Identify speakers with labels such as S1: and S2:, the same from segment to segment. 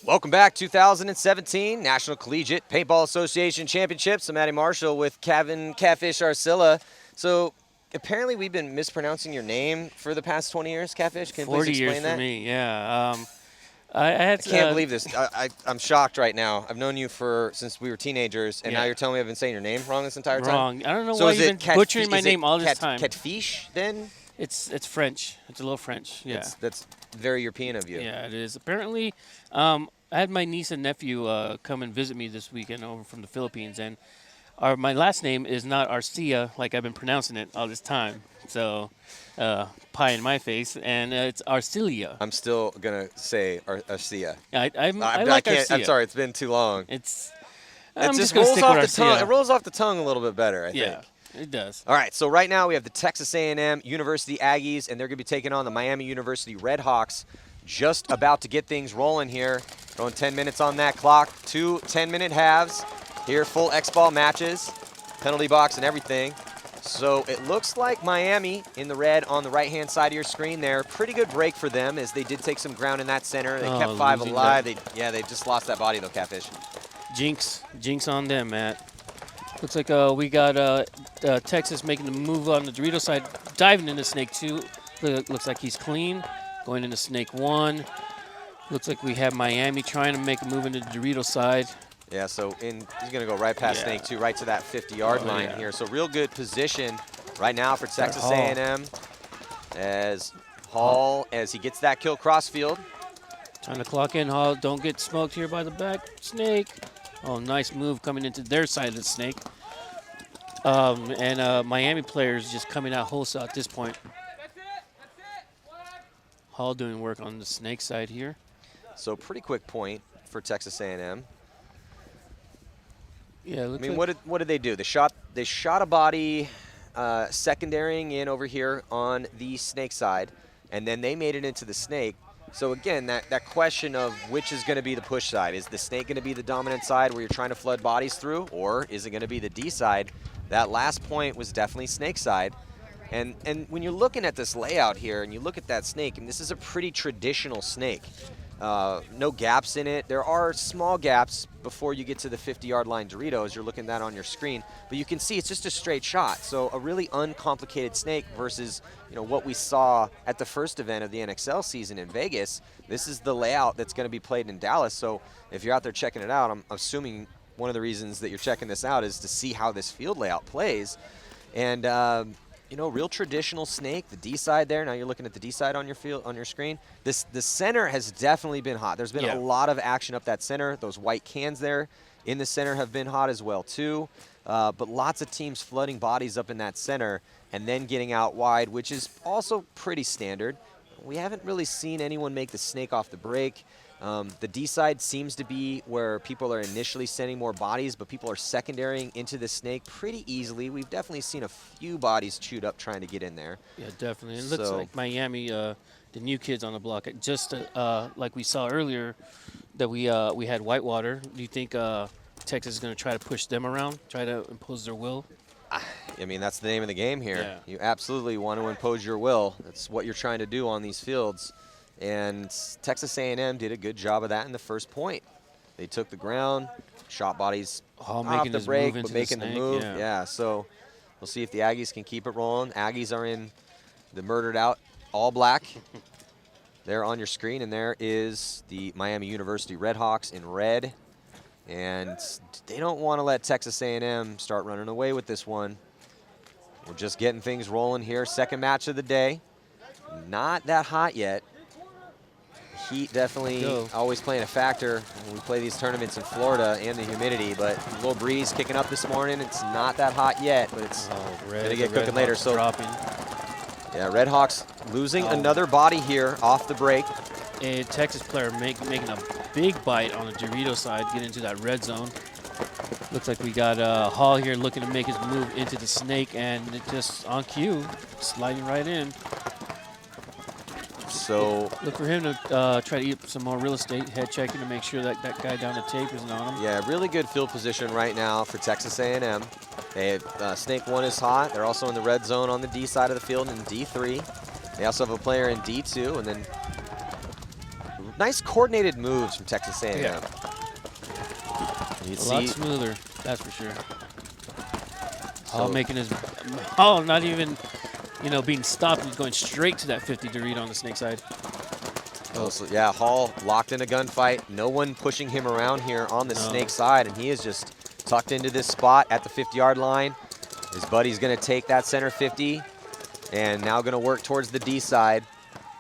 S1: Welcome back, 2017 National Collegiate Paintball Association Championships. I'm Matty Marshall with Kevin Catfish Arcilla. So apparently we've been mispronouncing your name for the past 20 years, Catfish. Can you please
S2: 40
S1: explain
S2: years
S1: that?
S2: for me, yeah.
S1: I can't believe this. I'm shocked right now. I've known you since we were teenagers, and now you're telling me I've been saying your name wrong this entire time?
S2: Wrong. I don't know why you've been butchering my name all this time.
S1: Catfish, then?
S2: It's French. It's a little French, yeah.
S1: That's very European of you.
S2: Yeah, it is. Apparently, I had my niece and nephew come and visit me this weekend over from the Philippines, and my last name is not Arcia like I've been pronouncing it all this time. So, pie in my face, and it's Arcilia.
S1: I'm still gonna say Arcia.
S2: I like Arcia.
S1: I'm sorry, it's been too long.
S2: I'm
S1: just
S2: just gonna stick with Arcia.
S1: It rolls off the tongue a little bit better, I think.
S2: Yeah, it does.
S1: All right, so right now we have the Texas AM University Aggies, and they're going to be taking on the Miami University Redhawks. Just about to get things rolling here. Throwing 10 minutes on that clock. 2 10-minute halves. Here, full X-ball matches. Penalty box and everything. So it looks like Miami in the red on the right-hand side of your screen there. Pretty good break for them as they did take some ground in that center. They kept 5 alive. They just lost that body, though, Catfish.
S2: Jinx on them, Matt. Looks like we got Texas making the move on the Dorito side, diving into Snake 2. Looks like he's clean. Going into Snake 1. Looks like we have Miami trying to make a move into the Dorito side.
S1: Yeah, so he's going to go right past Snake 2, right to that 50-yard line here. So real good position right now for Texas A&M as Hall, as he gets that kill crossfield.
S2: Trying to clock in, Hall. Don't get smoked here by the back. Snake. Oh, nice move coming into their side of the Snake. Miami players just coming out wholesale at this point. Hall doing work on the Snake side here.
S1: So pretty quick point for Texas A&M.
S2: Yeah,
S1: I mean, what did they do? They shot a body secondarying in over here on the Snake side, and then they made it into the Snake. So again, that question of which is going to be the push side. Is the Snake going to be the dominant side where you're trying to flood bodies through, or is it going to be the D side? That last point was definitely Snake side. And when you're looking at this layout here and you look at that Snake, and this is a pretty traditional Snake. No gaps in it. There are small gaps before you get to the 50-yard line Dorito, as you're looking at that on your screen. But you can see it's just a straight shot. So a really uncomplicated Snake versus what we saw at the first event of the NXL season in Vegas. This is the layout that's going to be played in Dallas. So if you're out there checking it out, I'm assuming one of the reasons that you're checking this out is to see how this field layout plays. And real traditional Snake, the D side there. Now you're looking at the D side on your screen. The center has definitely been hot. There's been a lot of action up that center. Those white cans there in the center have been hot as well too. But lots of teams flooding bodies up in that center and then getting out wide, which is also pretty standard. We haven't really seen anyone make the Snake off the break. The D side seems to be where people are initially sending more bodies, but people are secondarying into the Snake pretty easily. We've definitely seen a few bodies chewed up trying to get in there.
S2: Yeah, definitely. It looks like Miami, the new kids on the block, just like we saw earlier that we had Whitewater. Do you think Texas is going to try to push them around, try to impose their will?
S1: I mean, that's the name of the game here.
S2: Yeah.
S1: You absolutely want to impose your will. That's what you're trying to do on these fields. And Texas A&M did a good job of that in the first point. They took the ground, shot bodies off the break, but making the move. Yeah, so we'll see if the Aggies can keep it rolling. Aggies are in the murdered out all black. There on your screen, and there is the Miami University Redhawks in red. And they don't want to let Texas A&M start running away with this one. We're just getting things rolling here. Second match of the day. Not that hot yet. Heat definitely always playing a factor when we play these tournaments in Florida, and the humidity, but a little breeze kicking up this morning. It's not that hot yet, but it's going to get cooking later. So yeah, Redhawks losing another body here off the break.
S2: A Texas player making a big bite on the Dorito side, get into that red zone. Looks like we got Hall here looking to make his move into the Snake, and it just on cue, sliding right in.
S1: So
S2: look for him to try to eat some more real estate, head checking to make sure that that guy down the tape isn't on him.
S1: Yeah, really good field position right now for Texas A&M. They have Snake 1 is hot. They're also in the red zone on the D side of the field in D3. They also have a player in D2, and then nice coordinated moves from Texas A&M.
S2: Yeah.
S1: You
S2: A lot
S1: see,
S2: smoother, that's for sure.
S1: So-
S2: Hall making his, Hall not even, you know, being stopped and going straight to that 50 to read on the snake side.
S1: oh, so yeah, Hall locked in a gunfight. No one pushing him around here on the
S2: No.
S1: snake side, and he is just tucked into this spot at the 50-yard line. His buddy's going to take that center 50, and now going to work towards the D side.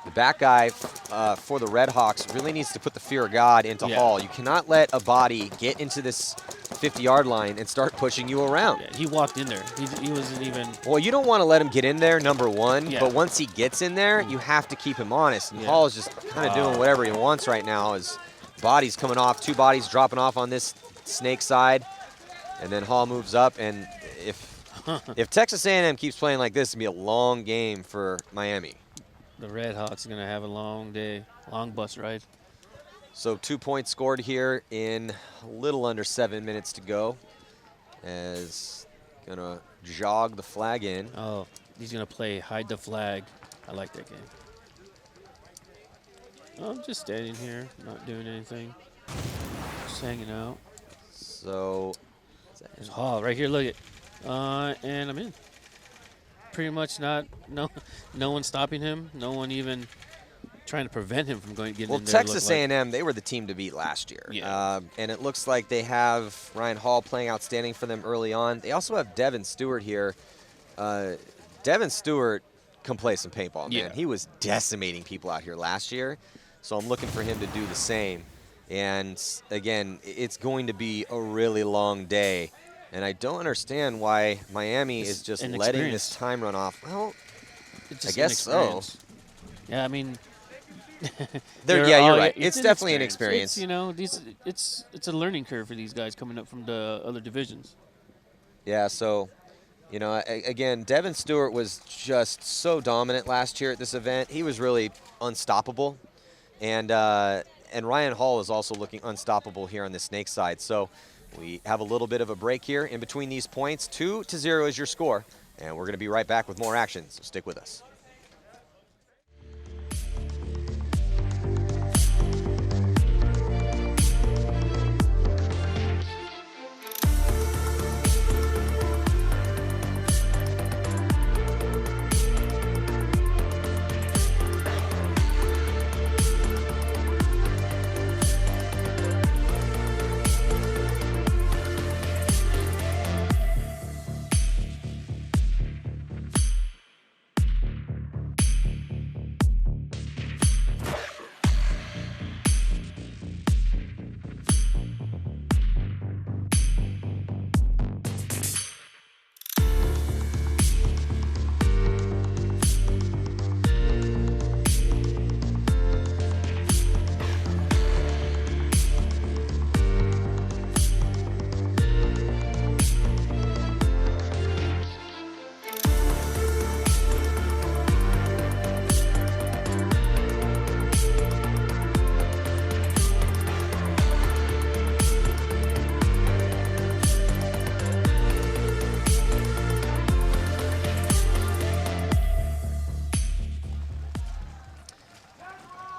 S1: The back guy for the Redhawks really needs to put the fear of God into
S2: Yeah.
S1: Hall. You cannot let a body get into this 50-yard line and start pushing you around.
S2: Yeah, he walked in there. He wasn't even.
S1: Well, you don't want to let him get in there, number one,
S2: Yeah.
S1: but once he gets in there, you have to keep him honest. And
S2: Yeah.
S1: Hall is just kind of doing whatever he wants right now. His body's coming off, 2 bodies dropping off on this snake side, and then Hall moves up. And if Texas A&M keeps playing like this, it's going to be a long game for Miami.
S2: The Redhawks are going to have a long day, long bus ride.
S1: So 2 points scored here in a little under 7 minutes to go. As going to jog the flag in.
S2: Oh, he's going to play hide the flag. I like that game. Oh, I'm just standing here, not doing anything. Just hanging out.
S1: So
S2: There's Hall right here, look at. And I'm in. Pretty much no one stopping him. No one even trying to prevent him from getting in there.
S1: well, Texas A&M, they were the team to beat last year.
S2: Yeah.
S1: And it looks like they have Ryan Hall playing outstanding for them early on. They also have Devin Stewart here. Devin Stewart can play some paintball, man.
S2: Yeah.
S1: He was decimating people out here last year. So I'm looking for him to do the same. And again, it's going to be a really long day. And I don't understand why Miami is just letting this time run off. Well,
S2: It's
S1: I
S2: just
S1: guess so.
S2: inexperience. Yeah, I mean.
S1: Yeah, you're right. It's definitely an experience.
S2: It's, you know, it's a learning curve for these guys coming up from the other divisions.
S1: Yeah, so, you know, again, Devin Stewart was just so dominant last year at this event. He was really unstoppable. And Ryan Hall is also looking unstoppable here on the snake side. So we have a little bit of a break here in between these points. 2-0 is your score. And we're going to be right back with more action, so stick with us.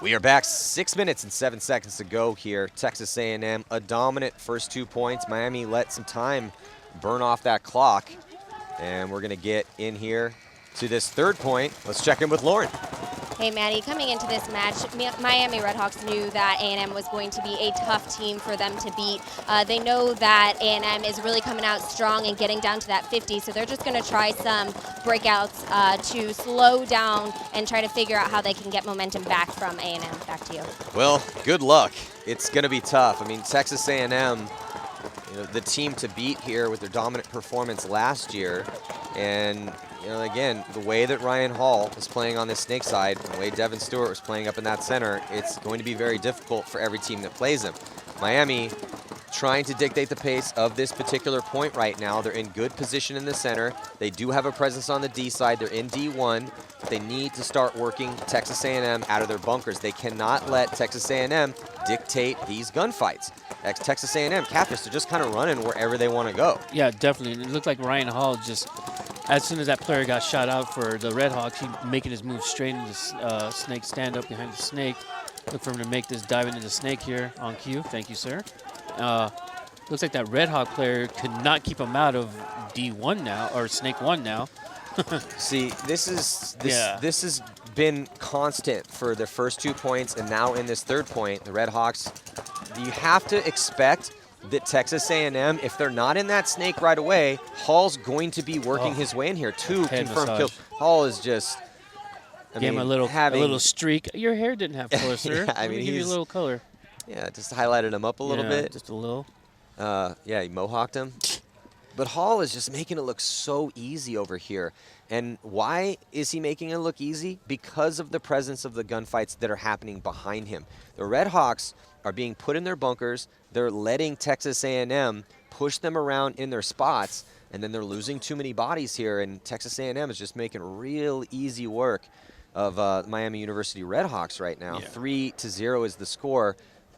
S1: We are back, 6 minutes and 7 seconds to go here. Texas A&M, a dominant first 2 points. Miami let some time burn off that clock. And we're going to get in here to this third point. Let's check in with Lauren.
S3: Hey, Maddie, coming into this match, Miami Redhawks knew that A&M was going to be a tough team for them to beat. They know that A&M is really coming out strong and getting down to that 50, so they're just going to try some breakouts to slow down and try to figure out how they can get momentum back from A&M. Back to you.
S1: Well, good luck. It's going to be tough. I mean, Texas A&M, you know, the team to beat here with their dominant performance last year. And, you know, again, the way that Ryan Hall was playing on this snake side, the way Devin Stewart was playing up in that center, it's going to be very difficult for every team that plays him. Miami trying to dictate the pace of this particular point right now. They're in good position in the center. They do have a presence on the D side. They're in D1. But they need to start working Texas A&M out of their bunkers. They cannot let Texas A&M dictate these gunfights. Texas A&M, Catfish, they're just kind of running wherever they want to go.
S2: Yeah, definitely. It looked like Ryan Hall just, as soon as that player got shot out for the Redhawks, he making his move straight into the snake, stand up behind the snake. Look for him to make this dive into the snake here on cue. Thank you, sir. Looks like that Red Hawk player could not keep him out of D1 now, or Snake 1 now.
S1: See, this has been constant for the first 2 points, and now in this third point, the Red Hawks, you have to expect that Texas A&M, if they're not in that snake right away, Hall's going to be working his way in here. 2 confirmed kills. Hall is just,
S2: Gave him a little streak. Your hair didn't have color, sir.
S1: Yeah, I mean,
S2: give you a little color.
S1: Yeah, just highlighted him up a little bit.
S2: Just a little.
S1: Yeah, he mohawked him. But Hall is just making it look so easy over here. And why is he making it look easy? Because of the presence of the gunfights that are happening behind him. The Red Hawks are being put in their bunkers. They're letting Texas A&M push them around in their spots, and then they're losing too many bodies here, and Texas A&M is just making real easy work of Miami University Redhawks right now.
S2: Yeah.
S1: 3-0 is the score.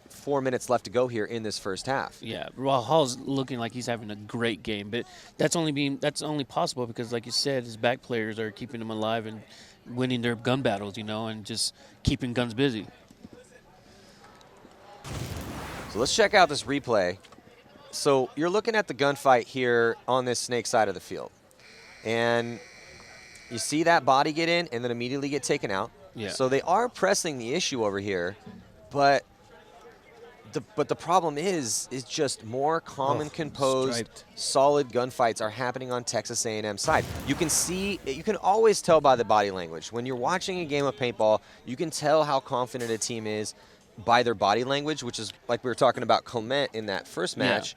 S1: 4 minutes left to go here in this first half.
S2: Yeah, well, Hall's looking like he's having a great game, but that's only possible because, like you said, his back players are keeping him alive and winning their gun battles, you know, and just keeping guns busy.
S1: So let's check out this replay. So you're looking at the gunfight here on this snake side of the field, and you see that body get in and then immediately get taken out.
S2: Yeah.
S1: So they are pressing the issue over here, but the problem is just more calm and composed,
S2: striped.
S1: solid gunfights are happening on Texas A&M side. You can always tell by the body language. When you're watching a game of paintball, you can tell how confident a team is by their body language, which is like we were talking about Clement in that first match.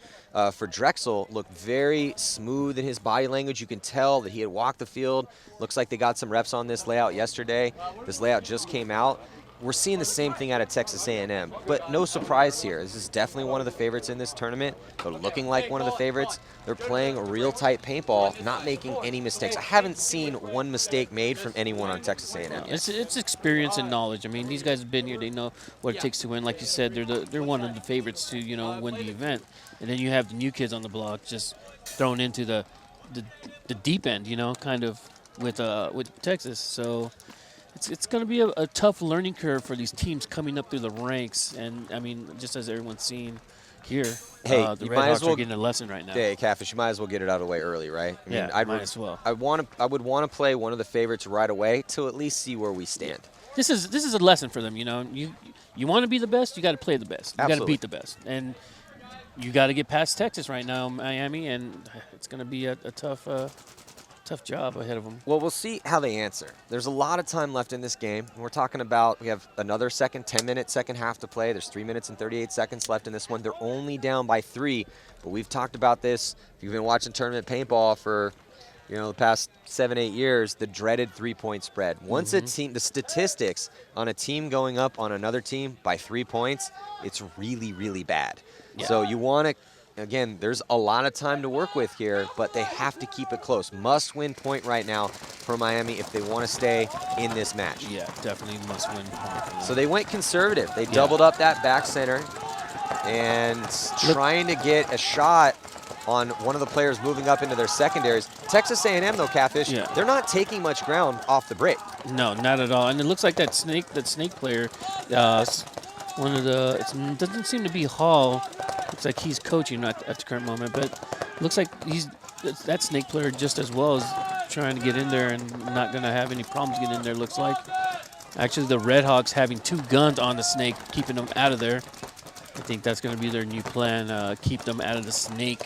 S1: For Drexel, looked very smooth in his body language. You can tell that he had walked the field. Looks like they got some reps on this layout yesterday. This layout just came out. We're seeing the same thing out of Texas A&M, but no surprise here. This is definitely one of the favorites in this tournament. They're looking like one of the favorites. They're playing a real tight paintball, not making any mistakes. I haven't seen one mistake made from anyone on Texas A&M yet.
S2: It's experience and knowledge. I mean, these guys have been here. They know what it takes to win. Like you said, they're one of the favorites to win the event. And then you have the new kids on the block just thrown into the deep end, kind of with Texas. So. It's going to be a tough learning curve for these teams coming up through the ranks, and I mean, just as everyone's seen here,
S1: hey,
S2: the Redhawks are getting a lesson right now.
S1: Hey, Catfish, you might as well get it out of the way early, right? I mean,
S2: might as well.
S1: I would want to play one of the favorites right away to at least see where we stand.
S2: This is a lesson for them. You want to be the best, you got to play the best. You got to beat the best, and you got to get past Texas right now, Miami, and it's going to be a tough job ahead of them.
S1: Well, we'll see how they answer. There's a lot of time left in this game. We're talking about we have another 10-minute second half to play. There's 3 minutes and 38 seconds left in this one. They're only down by 3, but we've talked about this. If you've been watching tournament paintball for the past 7-8 years, the dreaded 3-point spread. Once a team, the statistics on a team going up on another team by 3 points, it's really, really bad. Yeah. So you want to. Again, there's a lot of time to work with here, but they have to keep it close. Must-win point right now for Miami if they want to stay in this match.
S2: Yeah, definitely must-win point.
S1: So they went conservative. They doubled up that back center and trying to get a shot on one of the players moving up into their secondaries. Texas A&M, though, Catfish, they're not taking much ground off the break.
S2: No, not at all. And it looks like that snake player, it doesn't seem to be Hall. Looks like he's coaching at the current moment, but looks like that snake player just as well is trying to get in there and not going to have any problems getting in there, looks like. Actually, the Redhawks having 2 guns on the snake, keeping them out of there. I think that's going to be their new plan, keep them out of the snake.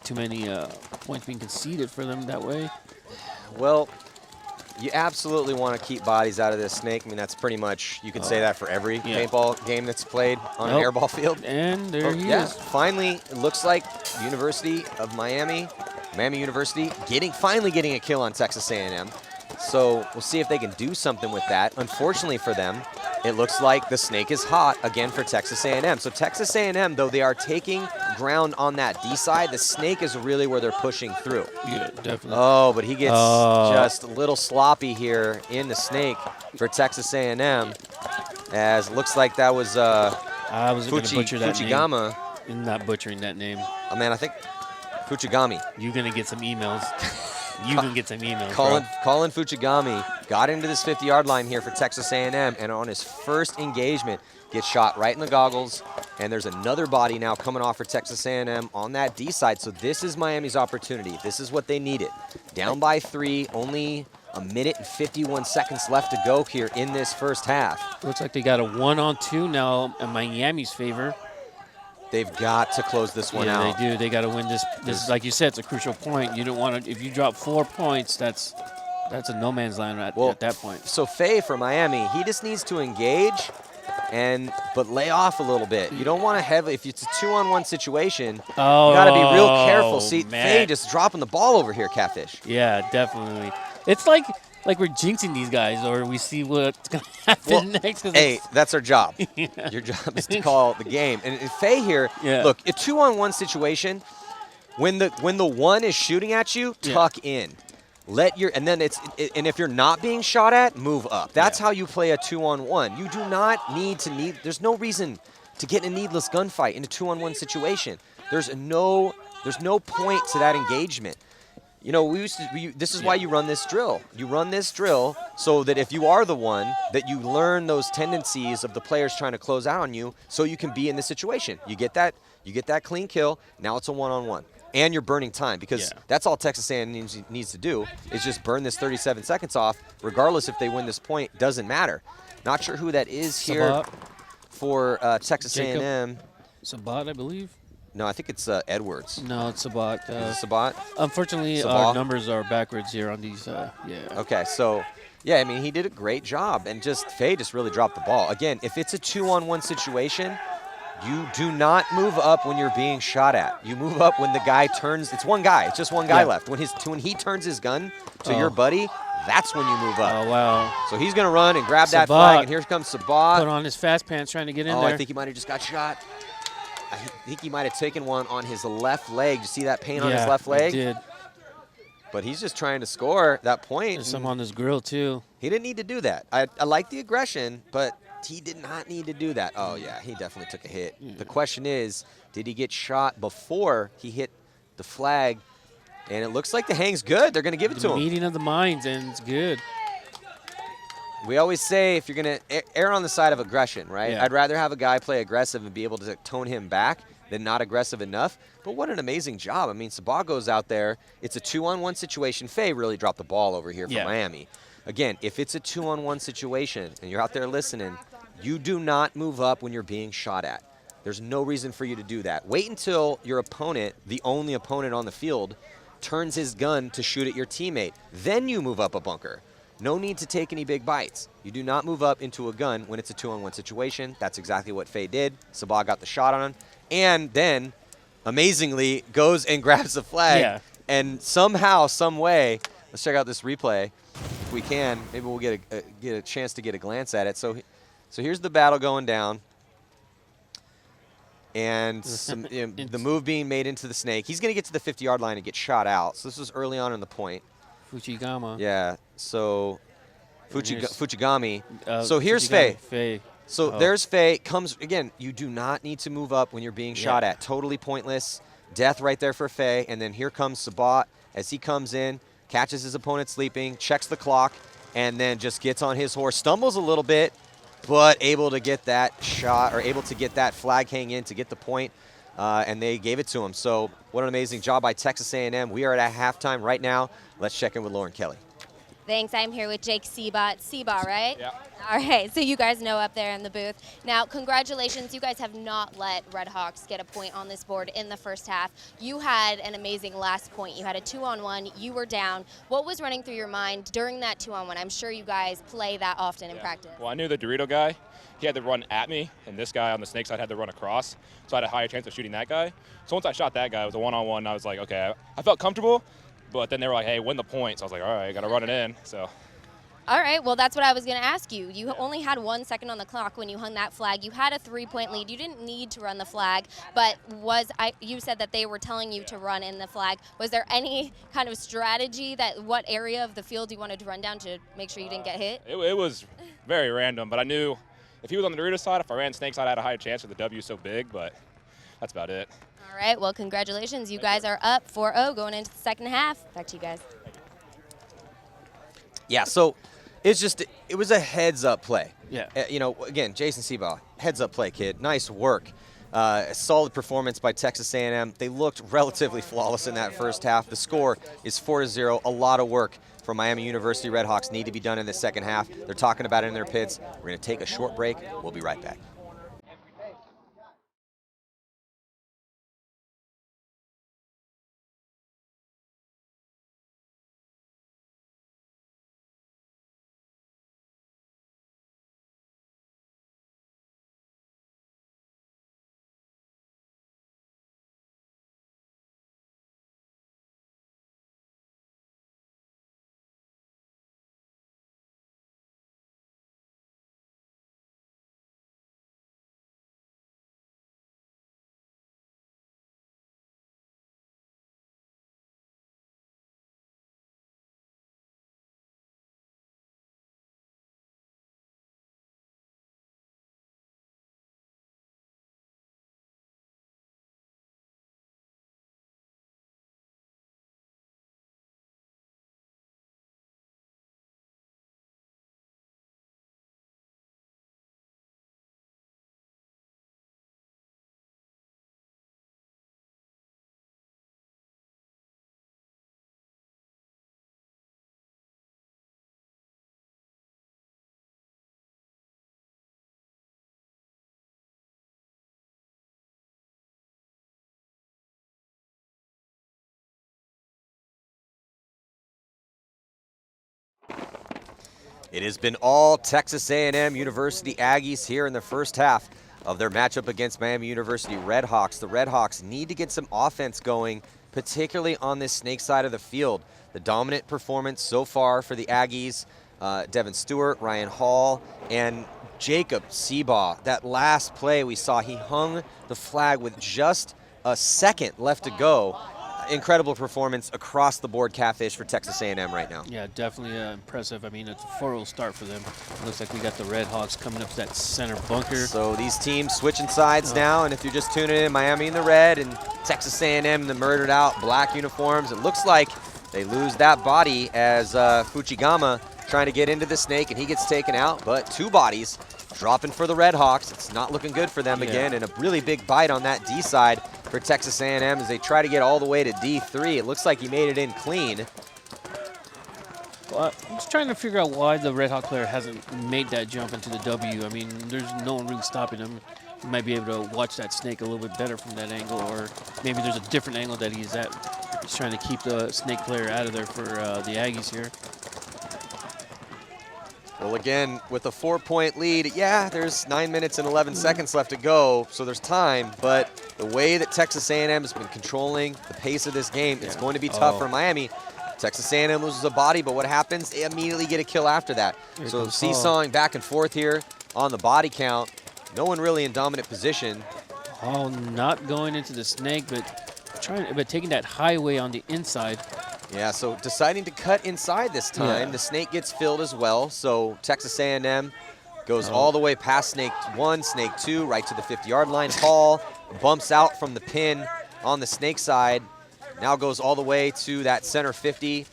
S2: Too many points being conceded for them that way.
S1: Well, you absolutely want to keep bodies out of this snake. I mean, that's pretty much, you could say that for every paintball game that's played on an airball field.
S2: And there he is.
S1: Finally, it looks like University of Miami University finally getting a kill on Texas A&M. So we'll see if they can do something with that. Unfortunately for them, it looks like the snake is hot again for Texas A&M. So Texas A&M, though they are taking ground on that D side, the snake is really where they're pushing through.
S2: Yeah, definitely.
S1: Oh, but he gets just a little sloppy here in the snake for Texas A&M, as it looks like that was
S2: I was going to butcher that
S1: Fuchigama.
S2: Name. I'm not butchering that name.
S1: Oh, man, I think Fuchigami.
S2: You're going to get some emails. You can get some emails,
S1: Colin Fuchigami got into this 50-yard line here for Texas A&M, and on his first engagement, gets shot right in the goggles. And there's another body now coming off for Texas A&M on that D side. So this is Miami's opportunity. This is what they needed. Down by 3, only a minute and 51 seconds left to go here in this first half.
S2: Looks like they got a 1-on-2 now in Miami's favor.
S1: They've got to close this one out.
S2: They do. They got to win this. This is, like you said, it's a crucial point. You don't want to. If you drop 4 points, that's a no man's land at that point.
S1: So Faye for Miami, he just needs to engage, but lay off a little bit. You don't want to heavily. If it's a 2-on-1 situation, you got to be real careful. See, Faye just dropping the ball over here, Catfish.
S2: Yeah, definitely. It's like we're jinxing these guys, or we see what's going to happen next.
S1: Hey, that's our job. Yeah. Your job is to call the game. And Faye here, look, a 2-on-1 situation, when the one is shooting at you, tuck in. And if you're not being shot at, move up. That's how you play a 2-on-1. You do not need, there's no reason to get in a needless gunfight in a 2-on-1 situation. There's no point to that engagement. You know, this is why you run this drill. You run this drill so that if you are the one, that you learn those tendencies of the players trying to close out on you, so you can be in this situation. You get that clean kill. Now it's a 1-on-1, and you're burning time, because that's all Texas A&M needs to do is just burn this 37 seconds off. Regardless if they win this point, doesn't matter. Not sure who that is here for Texas A&M.
S2: Sabat, I believe.
S1: No, I think it's Edwards.
S2: No, it's Sabat.
S1: Is it Sabat?
S2: Unfortunately, our numbers are backwards here on these.
S1: Okay, so, I mean, he did a great job, and Faye just really dropped the ball. Again, if it's a 2-on-1 situation, you do not move up when you're being shot at. You move up when the guy turns. It's one guy. It's just one guy left. When he turns his gun to your buddy, that's when you move up.
S2: Oh, wow.
S1: So he's going to run and grab that flag, and here comes Sabat.
S2: Put on his fast pants trying to get in there.
S1: I think he might have just got shot. I think he might have taken one on his left leg. You see that paint on his left leg?
S2: I did.
S1: But he's just trying to score that point.
S2: There's some on his grill, too.
S1: He didn't need to do that. I like the aggression, but he did not need to do that. Oh, yeah, he definitely took a hit. Yeah. The question is, did he get shot before he hit the flag? And it looks like the hang's good. They're going to give it to him.
S2: Meeting of the minds, and it's good.
S1: We always say if you're going to err on the side of aggression, right?
S2: Yeah.
S1: I'd rather have a guy play aggressive and be able to tone him back than not aggressive enough. But what an amazing job. I mean, Sabat goes out there. It's a 2-on-1 situation. Faye really dropped the ball over here for Miami. Again, if it's a 2-on-1 situation and you're out there listening, you do not move up when you're being shot at. There's no reason for you to do that. Wait until your opponent, the only opponent on the field, turns his gun to shoot at your teammate. Then you move up a bunker. No need to take any big bites. You do not move up into a gun when it's a 2-on-1 situation. That's exactly what Faye did. Sabat got the shot on him. And then, amazingly, goes and grabs the flag.
S2: Yeah.
S1: And somehow, some way, let's check out this replay if we can. Maybe we'll get a chance to get a glance at it. So here's the battle going down. And the move being made into the snake. He's going to get to the 50-yard line and get shot out. So this was early on in the point.
S2: Fuchigama.
S1: Yeah, so Fuchigami. So here's Faye. So there's Faye. Comes again, you do not need to move up when you're being shot at. Totally pointless. Death right there for Faye. And then here comes Sabat as he comes in, catches his opponent sleeping, checks the clock, and then just gets on his horse. Stumbles a little bit, but able to get that shot, or able to get that flag hang in to get the point. And they gave it to him. So what an amazing job by Texas A&M. We are at halftime right now. Let's check in with Lauren Kelly.
S3: Thanks. I'm here with Jake Sabat. Sabat, right?
S4: Yeah.
S3: All right. So you guys know up there in the booth. Now, congratulations. You guys have not let Redhawks get a point on this board in the first half. You had an amazing last point. You had a 2-on-1. You were down. What was running through your mind during that 2-on-1? I'm sure you guys play that often in practice.
S4: Well, I knew the Dorito guy. He had to run at me, and this guy on the snake side had to run across. So I had a higher chance of shooting that guy. So once I shot that guy, it was a 1-on-1. I was like, okay, I felt comfortable. But then they were like, hey, win the point. So I was like, all right, I got to run it in. So.
S3: All right, well, that's what I was going to ask you. You only had 1 second on the clock when you hung that flag. You had a 3-point lead. You didn't need to run the flag, but you said that they were telling you to run in the flag. Was there any kind of strategy what area of the field you wanted to run down to make sure you didn't get hit?
S4: It was very random, but I knew if he was on the Dorito side, if I ran snake side, I had a higher chance with the W so big, but that's about it.
S3: All right, well, congratulations. You guys are up 4-0 going into the second half. Back to you guys.
S1: Yeah, so it was a heads-up play.
S2: Yeah.
S1: Again, Jason Seabaugh, heads-up play, kid. Nice work. A solid performance by Texas A&M. They looked relatively flawless in that first half. The score is 4-0. A lot of work from Miami University Redhawks need to be done in the second half. They're talking about it in their pits. We're going to take a short break. We'll be right back. It has been all Texas A&M University Aggies here in the first half of their matchup against Miami University Redhawks. The Redhawks need to get some offense going, particularly on this snake side of the field. The dominant performance so far for the Aggies, Devin Stewart, Ryan Hall, and Jacob Seabaugh. That last play we saw, he hung the flag with just a second left to go. Incredible performance across the board catfish for Texas A&M right now.
S2: Yeah, definitely impressive. I mean, it's a 4-0 start for them. It looks like we got the Redhawks coming up to that center bunker.
S1: So these teams switching sides now, and if you're just tuning in, Miami in the red and Texas A&M in the murdered out black uniforms. It looks like they lose that body as Fujigama trying to get into the snake, and he gets taken out, but two bodies dropping for the Redhawks. It's not looking good for them again, and a really big bite on that D side for Texas A&M as they try to get all the way to D3. It looks like he made it in clean.
S2: Well, I'm just trying to figure out why the Redhawk player hasn't made that jump into the W. I mean, there's no one really stopping him. You might be able to watch that snake a little bit better from that angle, or maybe there's a different angle that he's at. He's trying to keep the snake player out of there for the Aggies here.
S1: Well, again, with a 4-point lead, yeah, there's 9 minutes and 11 seconds left to go, so there's time. But the way that Texas A&M has been controlling the pace of this game, it's going to be tough for Miami. Texas A&M loses a body, but what happens? They immediately get a kill after that. So seesawing back and forth here on the body count. No one really in dominant position.
S2: Oh, not going into the snake, but taking that highway on the inside.
S1: Yeah, so deciding to cut inside this time. Yeah. The snake gets filled as well, so Texas A&M goes all the way past snake 1, snake 2, right to the 50-yard line. Hall bumps out from the pin on the snake side, now goes all the way to that center 50,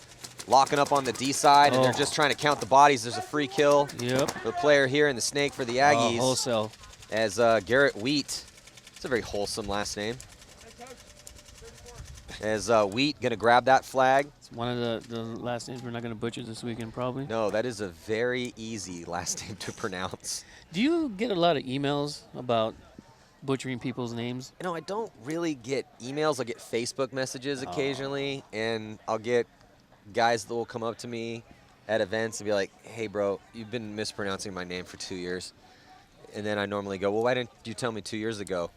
S1: locking up on the D side, and they're just trying to count the bodies. There's a free kill.
S2: Yep.
S1: The player here in the snake for the Aggies.
S2: Wholesale.
S1: As Garrett Wheat. It's a very wholesome last name. As Wheat going to grab that flag.
S2: It's one of the last names we're not going to butcher this weekend, probably.
S1: No, that is a very easy last name to pronounce.
S2: Do you get a lot of emails about butchering people's names?
S1: You know, I don't really get emails. I get Facebook messages occasionally, and I'll get guys that will come up to me at events and be like, hey, bro, you've been mispronouncing my name for 2 years. And then I normally go, well, why didn't you tell me 2 years ago?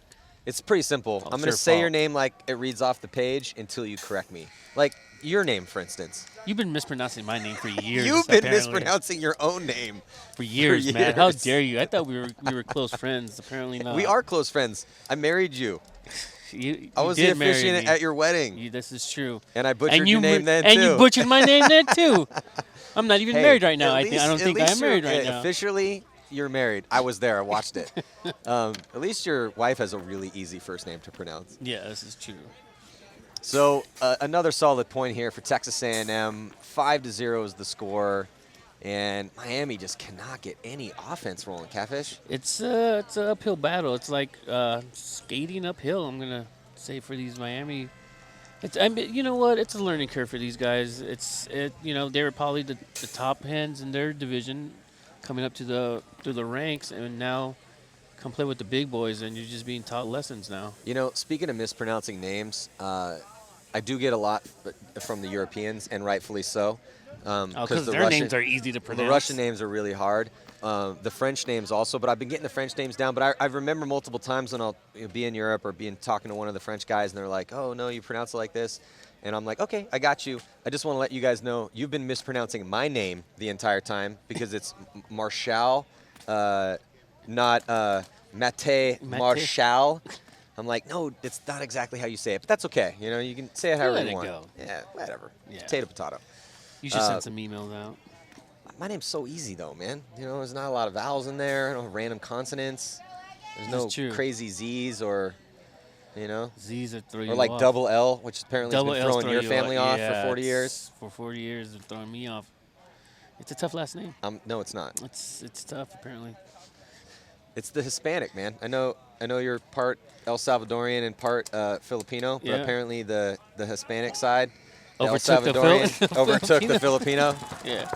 S1: It's pretty simple. I'm going to say your name like it reads off the page until you correct me. Like your name, for instance.
S2: You've been mispronouncing my name for years.
S1: You've been mispronouncing your own name
S2: for years, man. How dare you? I thought we were close friends. Apparently not.
S1: We are close friends. I married you. I was the officiant at your wedding.
S2: This is true.
S1: And I butchered your name then, too.
S2: And you butchered my name then, too. I'm not even married right now. I don't think I'm married right now.
S1: Officially, you're married. I was there. I watched it. At least your wife has a really easy first name to pronounce.
S2: Yeah, this is true.
S1: So another solid point here for Texas A&M. 5-0 is the score. And Miami just cannot get any offense rolling, Catfish.
S2: It's an uphill battle. It's like skating uphill, I'm going to say, for these Miami. I mean, you know what? It's a learning curve for these guys. They were probably the top hands in their division coming up to the ranks, and now come play with the big boys, and you're just being taught lessons now.
S1: You know, speaking of mispronouncing names, I do get a lot from the Europeans, and rightfully so.
S2: Because their names are easy to pronounce.
S1: The Russian names are really hard. The French names also, but I've been getting the French names down. But I remember multiple times when I'll be in Europe or talking to one of the French guys, and they're like, "Oh no, you pronounce it like this," and I'm like, "Okay, I got you. I just want to let you guys know you've been mispronouncing my name the entire time because it's Marshall, not Mate Marshall." I'm like, "No, it's not exactly how you say it, but that's okay. You know, you can say it however you want."
S2: Go.
S1: Yeah, whatever.
S2: Yeah.
S1: Potato.
S2: You should send some emails out.
S1: My name's so easy though, man. You know, there's not a lot of vowels in there, no random consonants. There's no crazy Z's or, you know.
S2: Z's that throw you
S1: or like
S2: off.
S1: double L, which apparently has been
S2: Double L's
S1: throwing
S2: throw
S1: your
S2: you
S1: family off
S2: Yeah,
S1: for 40 years.
S2: For 40 years, they're throwing me off. It's a tough last name.
S1: No, it's not.
S2: It's tough, apparently.
S1: It's the Hispanic, man. I know you're part El Salvadorian and part Filipino, but
S2: Yeah.
S1: apparently the Hispanic side, El
S2: Overtook the
S1: Salvadorian, overtook the Filipino.
S2: Yeah.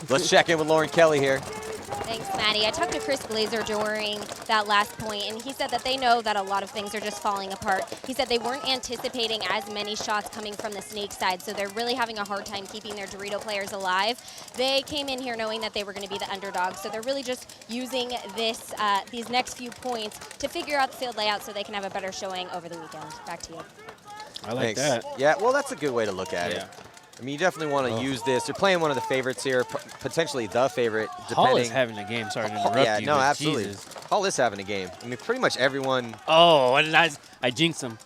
S1: Let's check in with Lauren Kelly here.
S3: Thanks, Maddie. I talked to Chris Glazer during that last point, and he said that they know that a lot of things are just falling apart. He said they weren't anticipating as many shots coming from the Snake side, so they're really having a hard time keeping their Dorito players alive. They came in here knowing that they were going to be the underdogs, so they're really just using these next few points to figure out the field layout so they can have a better showing over the weekend. Back to you.
S2: I like
S1: Thanks.
S2: that.
S1: Yeah, well, that's a good way to look at it. I mean, you definitely want to use this. You're playing one of the favorites here, potentially the favorite, depending.
S2: Hall is having a game. Sorry to interrupt
S1: yeah,
S2: you.
S1: no,
S2: but
S1: absolutely.
S2: Jesus.
S1: Hall is having a game. I mean, pretty much everyone.
S2: Oh, and I jinxed him.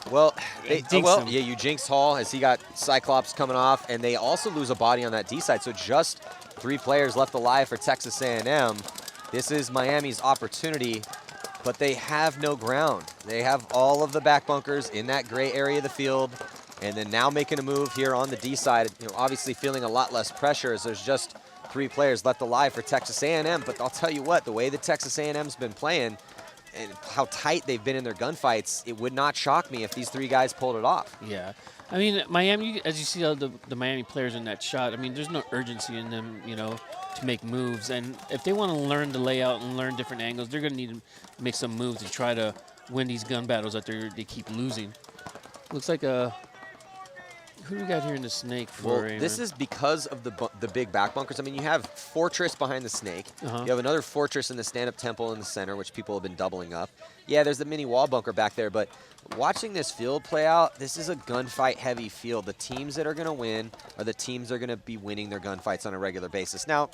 S1: Well,
S2: Jinxed him.
S1: yeah, you jinxed Hall as he got Cyclops coming off, and they also lose a body on that D side. So just 3 players left alive for Texas A&M. This is Miami's opportunity, but they have no ground. They have all of the back bunkers in that gray area of the field. And then now making a move here on the D side, obviously feeling a lot less pressure as there's just 3 players left alive for Texas A&M. But I'll tell you what, the way that Texas A&M's been playing and how tight they've been in their gunfights, it would not shock me if these 3 guys pulled it off.
S2: Yeah. I mean, Miami, as you see all the Miami players in that shot, I mean, there's no urgency in them, to make moves. And if they want to learn the layout and learn different angles, they're going to need to make some moves to try to win these gun battles that they keep losing. Looks like who do we got here in the Snake for?
S1: Well, this is because of the big back bunkers. I mean, you have Fortress behind the Snake. You have another Fortress in the stand-up temple in the center, which people have been doubling up. Yeah, there's the mini wall bunker back there, but watching this field play out, this is a gunfight-heavy field. The teams that are going to win are the teams that are going to be winning their gunfights on a regular basis. Now,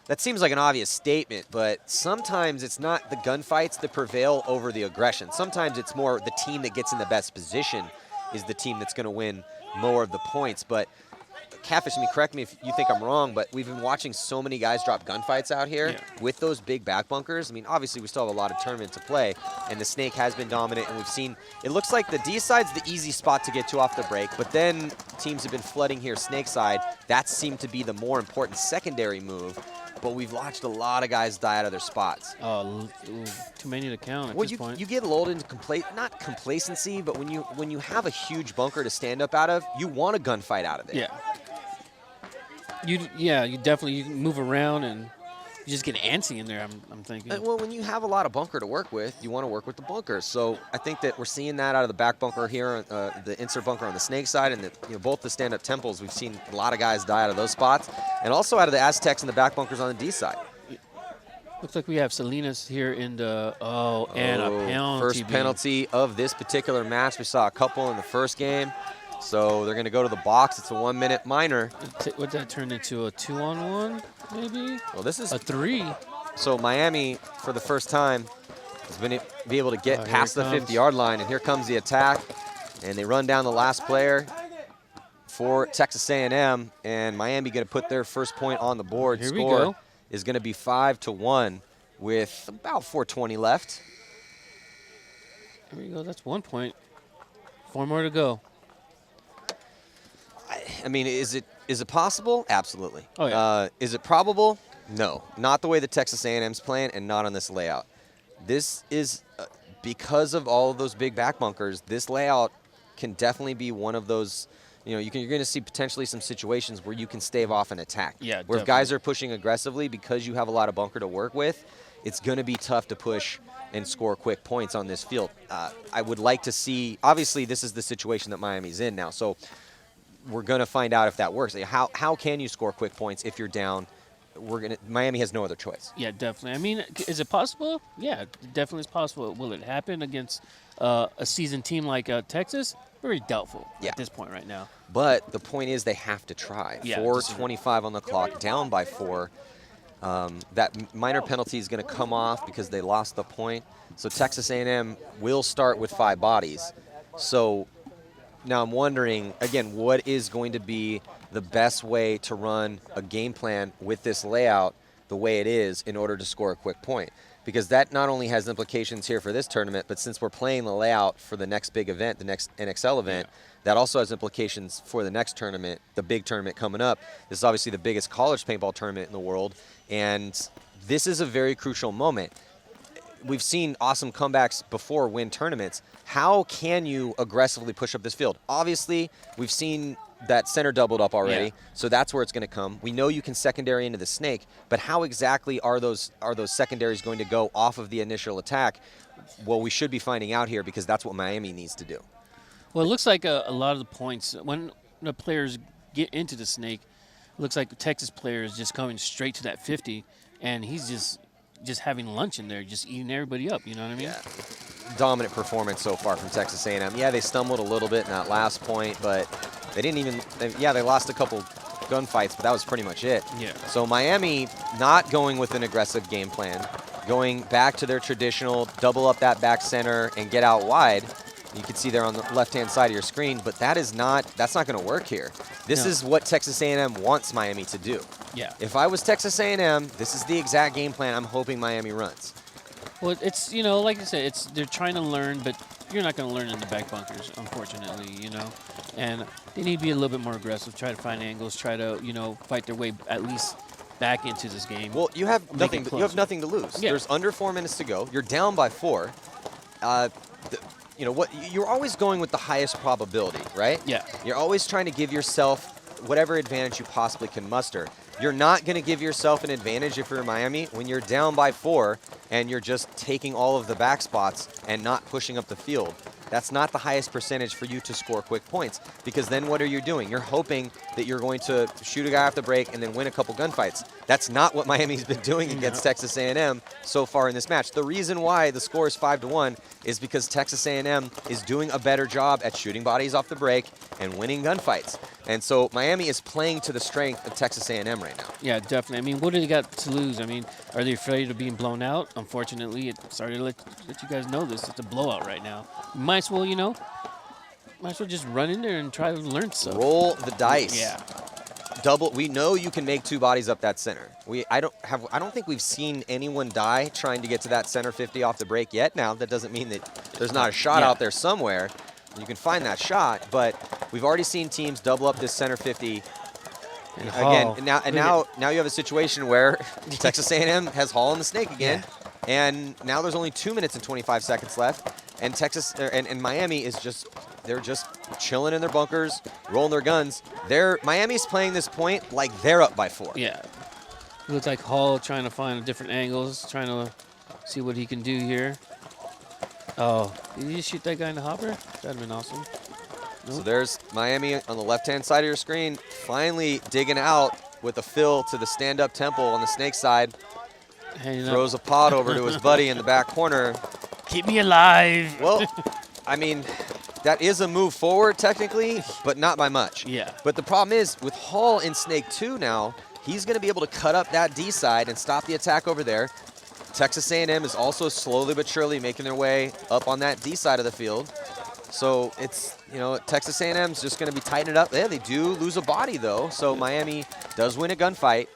S1: that seems like an obvious statement, but sometimes it's not the gunfights that prevail over the aggression. Sometimes it's more the team that gets in the best position is the team that's going to win more of the points. But Catfish, correct me if you think I'm wrong, but we've been watching so many guys drop gunfights out here with those big back bunkers. I mean, obviously we still have a lot of tournament to play, and the Snake has been dominant, and we've seen, it looks like the D side's the easy spot to get to off the break, but then teams have been flooding here Snake side. That seemed to be the more important secondary move, but we've watched a lot of guys die out of their spots.
S2: Oh, too many to count at this point.
S1: You get lulled into not complacency, but when you have a huge bunker to stand up out of, you want a gunfight out of it.
S2: Yeah. You definitely move around and you just get antsy in there, I'm thinking.
S1: Well, when you have a lot of bunker to work with, you want to work with the bunkers. So I think that we're seeing that out of the back bunker here, the insert bunker on the Snake side, and both the stand-up temples. We've seen a lot of guys die out of those spots, and also out of the Aztecs and the back bunkers on the D side.
S2: Looks like we have Salinas here in the and a penalty.
S1: First penalty of this particular match. We saw a couple in the first game. So they're going to go to the box. It's a 1-minute minor.
S2: Would that turn into a 2-on-1, maybe?
S1: Well, this is
S2: a 3.
S1: So Miami, for the first time, has been able to get past the 50-yard line. And here comes the attack. And they run down the last player for Texas A&M. And Miami going to put their first point on the board.
S2: Here
S1: Score
S2: we go.
S1: Is going to be 5-1 with about 4:20 left.
S2: Here we go. That's 1 point. 4 more to go.
S1: I mean, is it possible? Absolutely.
S2: Oh, yeah.
S1: Is it probable? No. Not the way that Texas A&M's playing, and not on this layout. This is because of all of those big back bunkers. This layout can definitely be one of those. You're going to see potentially some situations where you can stave off an attack.
S2: Yeah,
S1: where if guys are pushing aggressively because you have a lot of bunker to work with, it's going to be tough to push and score quick points on this field. I would like to see. Obviously, this is the situation that Miami's in now, so we're going to find out if that works. How can you score quick points if you're down? Miami has no other choice.
S2: Yeah, definitely. I mean, is it possible? Yeah, it definitely is possible. Will it happen against a seasoned team like Texas? Very doubtful at this point right now.
S1: But the point is they have to try.
S2: Yeah,
S1: 4:25 on the clock, down by 4. That minor penalty is going to come off because they lost the point. So Texas A&M will start with 5 bodies. So now I'm wondering, again, what is going to be the best way to run a game plan with this layout the way it is in order to score a quick point? Because that not only has implications here for this tournament, but since we're playing the layout for the next big event, the next NXL event, that also has implications for the next tournament, the big tournament coming up. This is obviously the biggest college paintball tournament in the world, and this is a very crucial moment. We've seen awesome comebacks before win tournaments. How can you aggressively push up this field? Obviously, we've seen that center doubled up already, so that's where it's going to come. We know you can secondary into the snake, but how exactly are those secondaries going to go off of the initial attack? Well, we should be finding out here because that's what Miami needs to do.
S2: Well, it looks like a lot of the points, when the players get into the snake, it looks like the Texas player is just coming straight to that 50, and he's just having lunch in there, just eating everybody up, you know what I mean?
S1: Yeah. Dominant performance so far from Texas A&M. Yeah, they stumbled a little bit in that last point, but they didn't even, they lost a couple gunfights, but that was pretty much it.
S2: Yeah.
S1: So Miami not going with an aggressive game plan, going back to their traditional double up that back center and get out wide. You can see there on the left-hand side of your screen, but that's not going to work here. This is what Texas A&M wants Miami to do.
S2: Yeah.
S1: If I was Texas A&M, this is the exact game plan I'm hoping Miami runs.
S2: Well, it's, like I said, they're trying to learn, but you're not going to learn in the back bunkers, unfortunately, And they need to be a little bit more aggressive, try to find angles, try to, fight their way at least back into this game.
S1: Well, you have nothing to lose.
S2: Yeah.
S1: There's under 4 minutes to go. You're down by 4. You're always going with the highest probability, right?
S2: Yeah.
S1: You're always trying to give yourself whatever advantage you possibly can muster. You're not going to give yourself an advantage if you're Miami when you're down by 4 and you're just taking all of the back spots and not pushing up the field. That's not the highest percentage for you to score quick points, because then what are you doing? You're hoping that you're going to shoot a guy off the break and then win a couple gunfights. That's not what Miami's been doing against Texas A&M so far in this match. The reason why the score is 5-1 is because Texas A&M is doing a better job at shooting bodies off the break and winning gunfights. And so Miami is playing to the strength of Texas A&M right now.
S2: Yeah, definitely. I mean, what do they got to lose? I mean, are they afraid of being blown out? Unfortunately, sorry to let you guys know this. It's a blowout right now. Might as well, just run in there and try to learn stuff.
S1: Roll the dice.
S2: Yeah.
S1: Double. We know you can make 2 bodies up that center. I don't think we've seen anyone die trying to get to that center 50 off the break yet. Now, that doesn't mean that there's not a shot out there somewhere. You can find that shot, but we've already seen teams double up this center 50.
S2: And
S1: Again, now you have a situation where Texas A&M has Hall in the snake again, and now there's only 2 minutes and 25 seconds left, and Texas and Miami is they're just chilling in their bunkers, rolling their guns. Miami's playing this point like they're up by 4.
S2: Yeah. It looks like Hall trying to find different angles, trying to see what he can do here. Oh, did you just shoot that guy in the hopper? That'd have been awesome. Nope.
S1: So there's Miami on the left-hand side of your screen, finally digging out with a fill to the stand-up temple on the snake side. Throws a pod over to his buddy in the back corner.
S2: Keep me alive.
S1: Well, I mean, that is a move forward technically, but not by much.
S2: Yeah.
S1: But the problem is with Hall in snake 2 now, he's going to be able to cut up that D side and stop the attack over there. Texas A&M is also slowly but surely making their way up on that D side of the field. So it's, Texas A&M's just going to be tightening it up. Yeah, they do lose a body, though. So Miami does win a gunfight,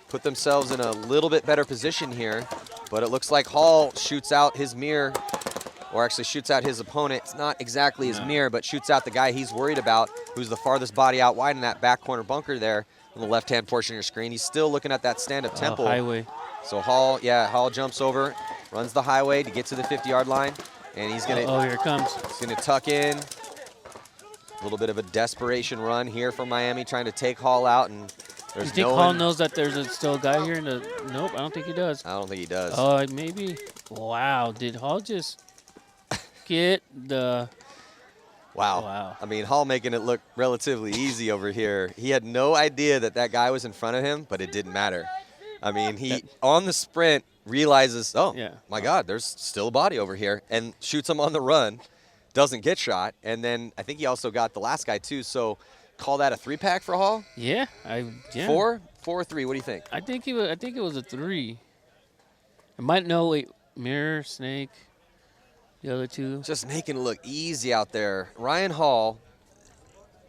S1: put themselves in a little bit better position here. But it looks like Hall shoots out his mirror, or actually shoots out his opponent. It's not exactly his mirror, but shoots out the guy he's worried about. who's the farthest body out wide in that back corner bunker there on the left-hand portion of your screen. He's still looking at that stand-up temple.
S2: Highway.
S1: So Hall jumps over, runs the highway to get to the 50-yard line, and he's going to
S2: Oh, here it comes.
S1: He's going to tuck in. A little bit of a desperation run here from Miami, trying to take Hall out, and there's
S2: You think
S1: no
S2: Hall
S1: one.
S2: knows that there's still a guy here in the? Nope, I don't think he does.
S1: I don't think he does.
S2: Oh, maybe. Wow, did Hall just get the?
S1: Wow.
S2: Wow.
S1: I mean, Hall making it look relatively easy over here. He had no idea that guy was in front of him, but it didn't matter. I mean, he, on the sprint, realizes, oh,
S2: Yeah.
S1: my God, there's still a body over here, and shoots him on the run, doesn't get shot, and then I think he also got the last guy, too. So call that a 3-pack for Hall?
S2: Yeah, yeah.
S1: 4 or 3? What do you think?
S2: I think it was a 3. I might know. Wait, mirror, snake. The other two.
S1: Just making it look easy out there. Ryan Hall,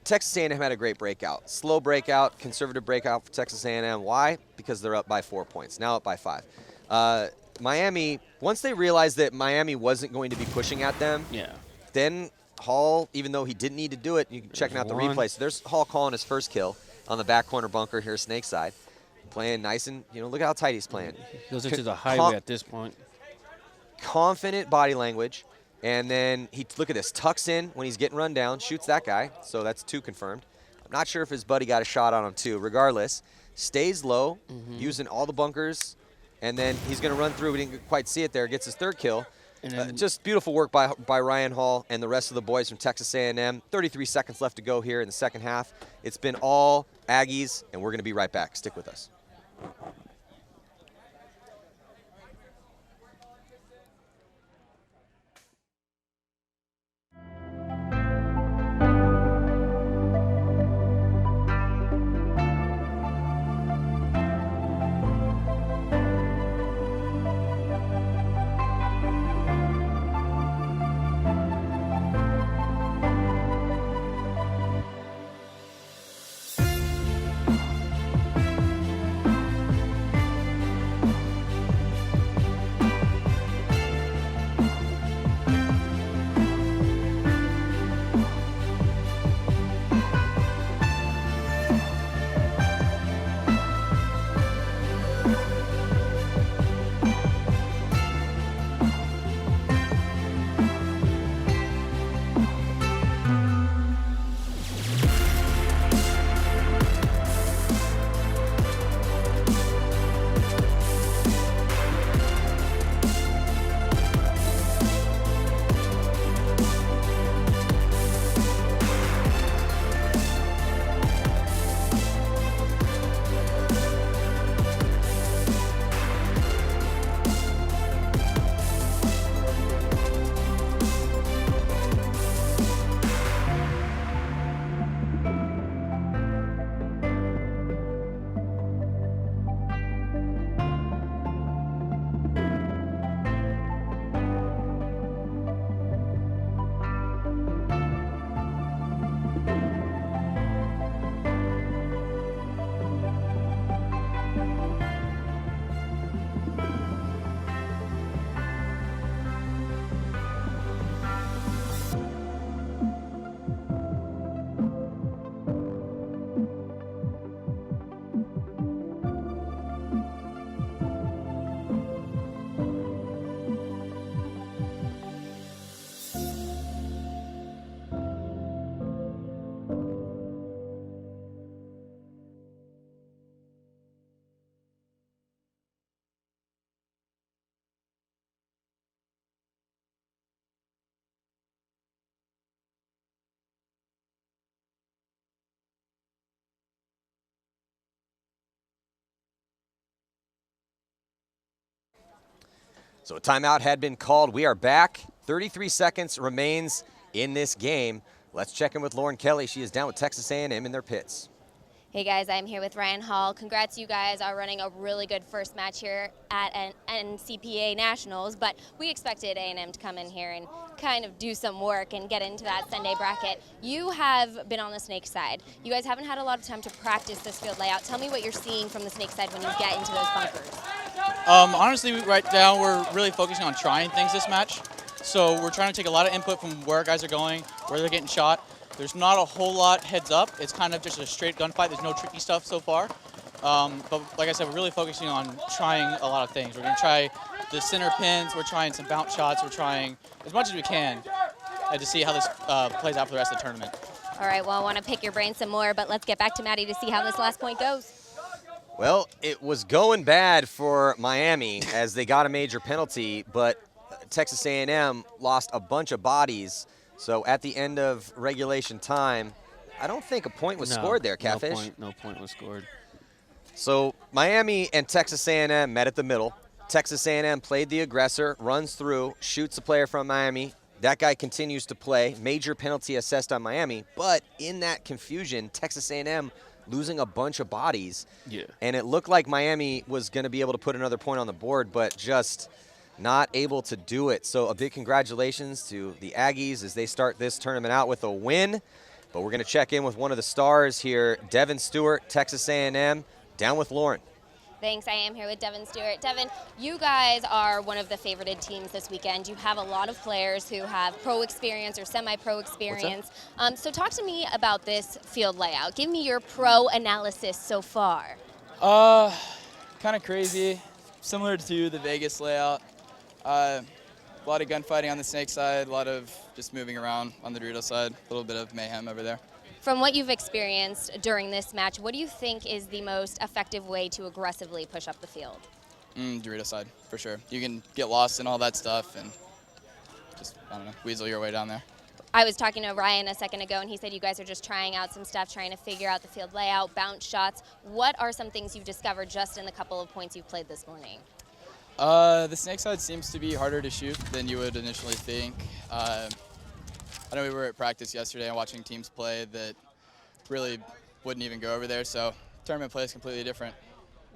S1: Texas A&M had a great breakout. Slow breakout, conservative breakout for Texas A&M. Why? Because they're up by 4 points. Now up by 5. Miami, once they realized that Miami wasn't going to be pushing at them,
S2: Yeah.
S1: then Hall, even though he didn't need to do it, you can check out the
S2: one.
S1: replay. So there's Hall calling his first kill on the back corner bunker here, snake side. Playing nice and, look how tight he's playing.
S2: He goes into the highway at this point.
S1: Confident body language, and then look at this, tucks in when he's getting run down, shoots that guy, so that's 2 confirmed. I'm not sure if his buddy got a shot on him too. Regardless, stays low, using all the bunkers, and then he's going to run through. We didn't quite see it there. Gets his 3rd kill.
S2: And then,
S1: Just beautiful work by Ryan Hall and the rest of the boys from Texas A&M. 33 seconds left to go here in the second half. It's been all Aggies, and we're going to be right back. Stick with us. So a timeout had been called. We are back. 33 seconds remains in this game. Let's check in with Lauren Kelly. She is down with Texas A&M in their pits.
S3: Hey guys, I'm here with Ryan Hall. Congrats, you guys are running a really good first match here at an NCPA Nationals, but we expected A&M to come in here and kind of do some work and get into that Sunday bracket. You have been on the snake side. You guys haven't had a lot of time to practice this field layout. Tell me what you're seeing from the snake side when you get into those bunkers.
S5: Honestly, right now we're really focusing on trying things this match. So we're trying to take a lot of input from where our guys are going, where they're getting shot. There's not a whole lot heads up. It's kind of just a straight gunfight. There's no tricky stuff so far. But like I said, we're really focusing on trying a lot of things. We're going to try the center pins. We're trying some bounce shots. We're trying as much as we can to see how this plays out for the rest of the tournament.
S3: All right, well, I want to pick your brain some more, but let's get back to Maddie to see how this last point goes.
S1: Well, it was going bad for Miami as they got a major penalty, but Texas A&M lost a bunch of bodies. So at the end of regulation time, I don't think a point was scored there, Catfish.
S2: No point was scored.
S1: So Miami and Texas A&M met at the middle. Texas A&M played the aggressor, runs through, shoots a player from Miami. That guy continues to play. Major penalty assessed on Miami. But in that confusion, Texas A&M losing a bunch of bodies.
S2: Yeah.
S1: And it looked like Miami was going to be able to put another point on the board, but just not able to do it. So a big congratulations to the Aggies as they start this tournament out with a win. But we're going to check in with one of the stars here, Devin Stewart, Texas A&M, down with Lauren.
S3: Thanks. I am here with Devin Stewart. Devin, you guys are one of the favorited teams this weekend. You have a lot of players who have pro experience or semi-pro experience. So talk to me about this field layout. Give me your pro analysis so far.
S6: Kind of crazy, similar to the Vegas layout. A lot of gunfighting on the snake side, a lot of just moving around on the Dorito side, a little bit of mayhem over there.
S3: From what you've experienced during this match, what do you think is the most effective way to aggressively push up the field?
S6: Dorito side, for sure. You can get lost in all that stuff and just, I don't know, weasel your way down there.
S3: I was talking to Ryan a second ago, and he said you guys are just trying out some stuff, trying to figure out the field layout, bounce shots. What are some things you've discovered just in the couple of points you've played this morning?
S6: The snake side seems to be harder to shoot than you would initially think. I know we were at practice yesterday and watching teams play that really wouldn't even go over there, so tournament play is completely different.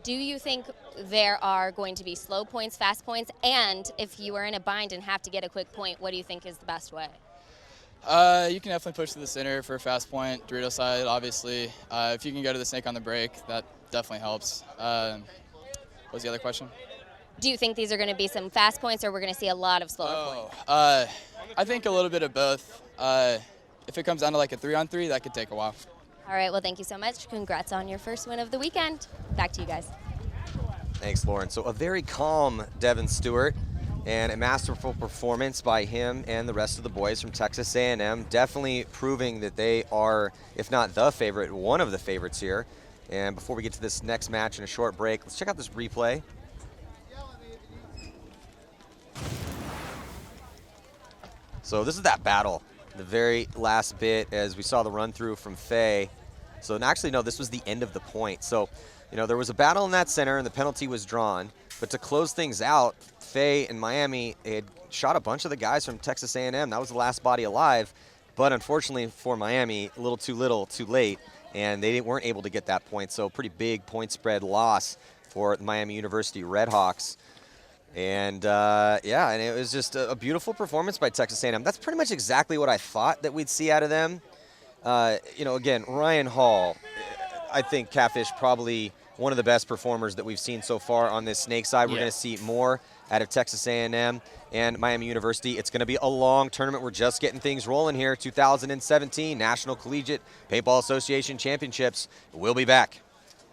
S3: Do you think there are going to be slow points, fast points, and if you are in a bind and have to get a quick point, what do you think is the best way?
S6: You can definitely push to the center for a fast point, Dorito side, obviously. If you can go to the snake on the break, that definitely helps. What was the other question?
S3: Do you think these are going to be some fast points, or we're going to see a lot of slower points?
S6: I think a little bit of both. If it comes down to like a 3-on-3, that could take a while.
S3: All right, well, thank you so much. Congrats on your first win of the weekend. Back to you guys.
S1: Thanks, Lauren. So a very calm Devin Stewart and a masterful performance by him and the rest of the boys from Texas A&M, definitely proving that they are, if not the favorite, one of the favorites here. And before we get to this next match and a short break, let's check out this replay. So this is that battle, the very last bit, as we saw the run through from Faye. So actually, no, this was the end of the point. So, you know, there was a battle in that center and the penalty was drawn. But to close things out, Faye and Miami had shot a bunch of the guys from Texas A&M. That was the last body alive. But unfortunately for Miami, a little, too late. And they weren't able to get that point. So pretty big point spread loss for the Miami University Redhawks. And yeah, and it was just a beautiful performance by Texas A&M. That's pretty much exactly what I thought that we'd see out of them. You know, again, Ryan Hall, I think Catfish probably one of the best performers that we've seen so far on this snake side. We're going to see more out of Texas A&M and Miami University. It's going to be a long tournament. We're just getting things rolling here. 2017 National Collegiate Paintball Association Championships. We'll be back.